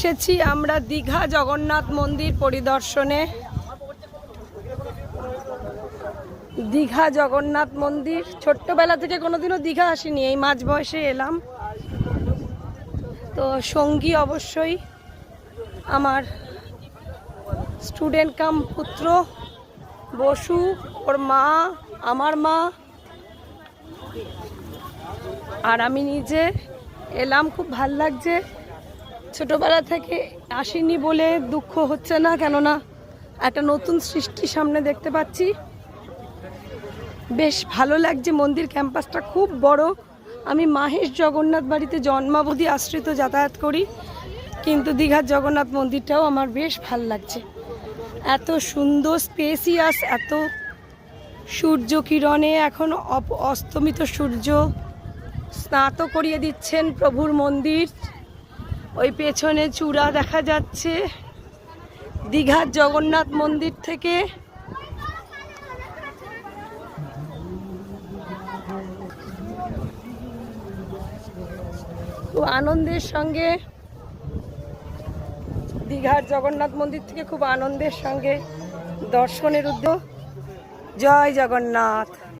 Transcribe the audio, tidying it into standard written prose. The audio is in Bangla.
এসেছি আমরা দীঘা জগন্নাথ মন্দির পরিদর্শনে। দীঘা জগন্নাথ মন্দির ছোট্টবেলা থেকে কোনোদিনও দীঘা আসিনি, এই মাঝ বয়সে এলাম। তো সঙ্গী অবশ্যই আমার স্টুডেন্ট কাম পুত্র বসু, ওর মা, আমার মা আর আমি নিজে এলাম। খুব ভাল লাগছে, ছোটবেলা থেকে আসিনি বলে দুঃখ হচ্ছে না, কেননা একটা নতুন সৃষ্টি সামনে দেখতে পাচ্ছি। বেশ ভালো লাগছে, মন্দির ক্যাম্পাসটা খুব বড়। আমি মাহেশ জগন্নাথ বাড়িতে জন্মাবধি আশ্রিত যাতায়াত করি, কিন্তু দীঘার জগন্নাথ মন্দিরটাও আমার বেশ ভাল লাগছে। এত সুন্দর স্পেসিয়াস, এত সূর্য কিরণে এখন অস্তমিত সূর্য স্নাত করিয়ে দিচ্ছেন প্রভুর মন্দির। ওই পেছনে চূড়া দেখা যাচ্ছে দীঘার জগন্নাথ মন্দির থেকে। খুব আনন্দের সঙ্গে দীঘার জগন্নাথ মন্দির থেকে খুব আনন্দের সঙ্গে দর্শনের উদ্যোগ। জয় জগন্নাথ।